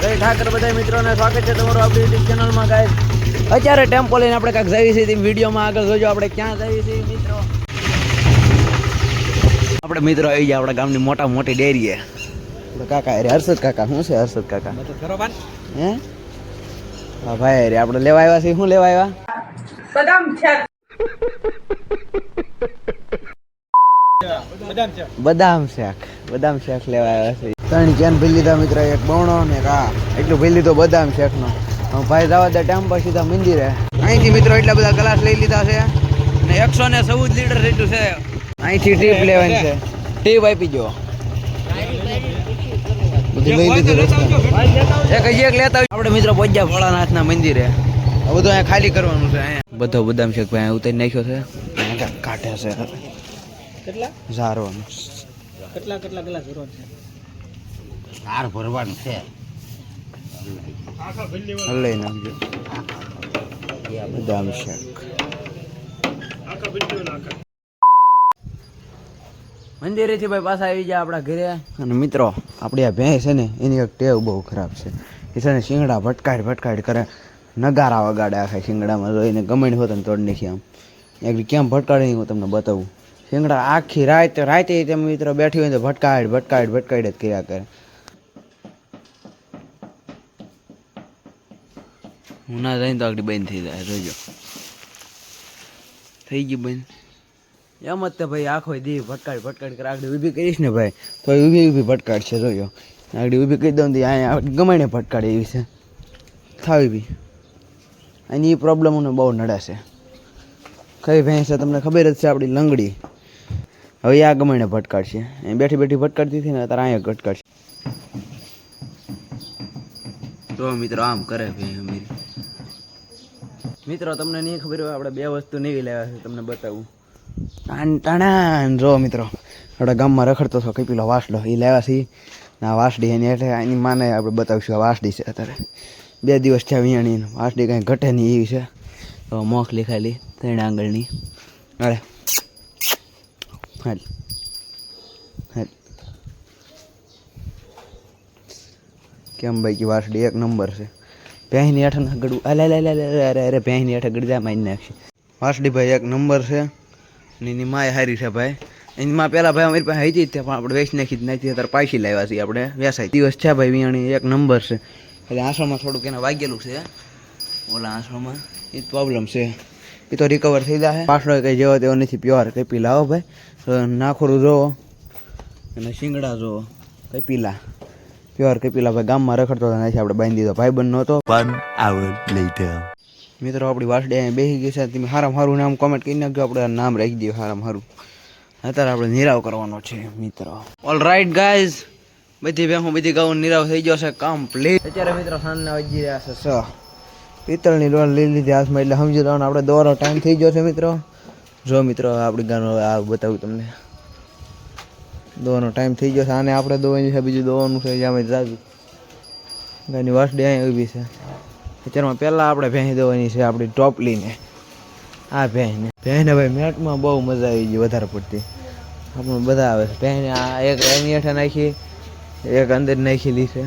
જય ઠાકર બધા મિત્રોને સ્વાગત છે તમારું આપણી યુટ્યુબ ચેનલમાં ગાઈસ. અત્યારે ટેમ્પો લઈને આપણે કાંઈક જઈએ છીએ. વિડીયોમાં આગળ જોજો આપણે ક્યાં જઈએ છીએ મિત્રો. આપણે મિત્રો આવી ગયા આપણા ગામની મોટા મોટી ડેરીએ. આપણે કાકા અરે હર્ષદ કાકા શું છે હર્ષદ કાકા હે હા ભાઈ અરે આપણે લેવા આવ્યા છીએ. શું લેવા આવ્યા? બદામ શેક લેવા આવ્યા છે. ત્રણ કેન ભરી લીધા મિત્ર, એક બવણો ને એક આ એટલું ભરી લીધો બદામ શેક નો. ભાઈ જવા દે ટેમ્પો સીધા મંદિરે. અહીંથી મિત્રો એટલા બધા ગ્લાસ લઈ લીધા છે ને 114 લીટર લીધું છે. અહીંથી ટીપ લેવાની છે. ટીપ આપી જો બધું લઈ લીધું. એક લેતા આપણે મિત્રો પહોંચ્યા ભોળાનાથના મંદિરે. બધું અહીંયા ખાલી કરવાનું છે. અહીંયા બધો બદામ શેક ભાઈ ઉતારી નાખ્યો છે. કાઢે છે કેટલા ઝારવાનું કેટલા ગ્લાસ ભરવાનું છે? 4 ભરવાનું છે. લઈ નાખજો બદામ શેક. મંદિરેથી ભાઈ પાછા આવી ગયા આપણા ઘરે. અને મિત્રો આપણી આ ભેંસ છે ને એની એક ટેવ બહુ ખરાબ છે. એ છે ને શિંગડા ભટકાડ કરે, નગારા વગાડે આખા શિંગડામાં. જો એને ગમણ હોત ને તોડ નાખી આમ એક કેમ ભટકાડે હું તમને બતાવું. શિંગડા આખી રાતે તેમ મિત્રો બેઠી હોય તો ભટકાડ જ કર્યા કરે. હું ના જઈને તો આગળ બંધ થઈ જાય. જોજો થઈ ગયું બંધ. એમ જ તે ભાઈ આખો દી ભટકાડ કરે. આગળ ઊભી કરીશ ને ભાઈ તો ઊભી ભટકાડ છે. જોજો આગળ ઊભી કરી દઉં તો અહીંયા ગમાઈને ભટકાડે એવી છે થાવી બી. એની એ પ્રોબ્લેમ મને બહુ નડે છે. કઈ ભેંસ છે તમને ખબર જ છે? આપણી લંગડી. હવે આ ગમાઈને ભટકાડશે. અહીં બેઠી ભટકાડતી હતી ને તારે અહીંયા ભટકાડશે. તો મિત્રો આમ કરે ભાઈ. મિત્રો તમને નહીં ખબર હોય આપણે 2 વસ્તુ નહીં લાવ્યા છે, તમને બતાવું. ટાણ જો મિત્રો આપણા ગામમાં રખડતો હતો કઈ વાસડો એ લાવ્યા છે. ના વાસડી એની એટલે એની માને આપણે બતાવીશું. આ વાસડી છે. અત્યારે 2 દિવસ થયા વિયાણી. વાસડી કાંઈ ઘટે નહીં એવી છે. તો મોખ લીખાયેલી 3 આંગળની. અરે હાલ કેમ ભાઈ કે વાસડી એક નંબર છે. ભેંસની હેઠ ના ગળું અરે ભેંસની હેઠ ગળી જાય મારી નાખશે. વાસડી ભાઈ એક નંબર છે. એની માય હારી છે ભાઈ. એની માં પહેલાં ભાઈ અમારી પાસે હતી જ પણ આપણે વેચી નાખી જ નથી. અત્યારે પાછી લાવ્યા છીએ આપણે વેસાય. દિવસ છે ભાઈ વિયાણી એક નંબર છે. એટલે આંસળમાં થોડુંક એને વાગેલું છે. ઓલા આંસળમાં એ જ પ્રોબ્લેમ છે. એ તો રિકવર થઈ જાય. પાછળ કંઈ જેવો તેવો નથી. પ્યોર કઈ પીલા હો ભાઈ. નાખોરું જોવો અને શિંગડા જોવો કઈ પીલા પ્યોર કઈ પીલા ભાઈ. ગામમાં રખડતો હતો નથી આપણે બાંધી દીધો. ભાઈ બંધ નહોતો. 1 hour later. મિત્રો આપણી વાસડી અહીંયા બેસી ગઈ છે. તમે સારું નામ કોમેન્ટ કરી નાખજો. આપણે નામ રાખી દઈએ સારું. અત્યારે આપણે નિરાવ કરવાનો છે મિત્રો. ઓલ રાઈટ ગાઈઝ, બધી ગાઉન નિરાવ થઈ ગયો છે કમ્પ્લીટ. અત્યારે મિત્રો સાંજના વાગી રહ્યા છે 6. પિત્તળની ડોલ લઈ લીધી હાથમાં એટલે સમજી લેવાનું આપણે દોવાનો ટાઈમ થઈ ગયો છે મિત્રો. જો મિત્રો આપણી ગાનો આ બતાવું તમને. દોવાનો ટાઈમ થઈ ગયો છે. આને આપણે દોવાની છે, બીજું દોવાનું છે. જ્યાં જાજુ ગાયની વાસડી અહીંયા ઊભી છે. અત્યારમાં પહેલાં આપણે ભેંસ દોવાની છે આપણી ટોપલીને. આ ભેંસને ભાઈ મેટમાં બહુ મજા આવી ગઈ વધારે પડતી. આપણે બધા આવે છે ભેંસને. આ એક એની હેઠે નાખી, એક અંદર નાખેલી છે,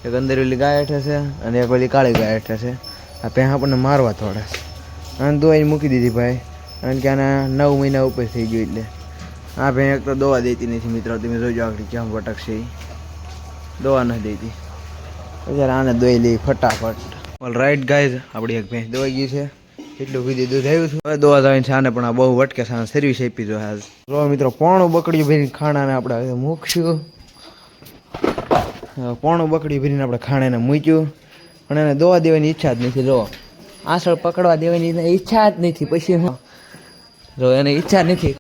એક અંદર ઓલી ગાય હેઠે છે અને એક ઓલી કાળી ગાય હેઠે છે. આ ભેંસ આપણને મારવા થોડા છે. આને દોઈને મૂકી દીધી ભાઈ. કારણ કે આના 9 મહિના ઉપર થઈ ગયું. એટલે આ ભેંસ એક તો દવા દેતી નથી મિત્રો. તમે જોજો આગળ કેમ ભટકશે. એ દવા નથી દેતી. અત્યારે આને દોઈ લઈ ફટાફટ. ઓલ રાઈટ ગાઈઝ, આપણી એક ભેંસ દોવાઈ ગઈ છે. એટલું કીધું દૂધ આવ્યું છું. હવે દોવા જવાની છે આને, પણ આ બહુ વટકે છે. સર્વિસ આપી દો આજ. જો મિત્રો પોણું બકડી ભરીને ખાણાને આપણે મૂકશું. પોણું બકડી ભરીને આપણે ખાણાને મૂક્યું. પણ એને દોવા દેવાની ઈચ્છા જ નથી. જો આંસળ પકડવા દેવાની ઈચ્છા જ નથી. પછી જો એને ઈચ્છા નથી.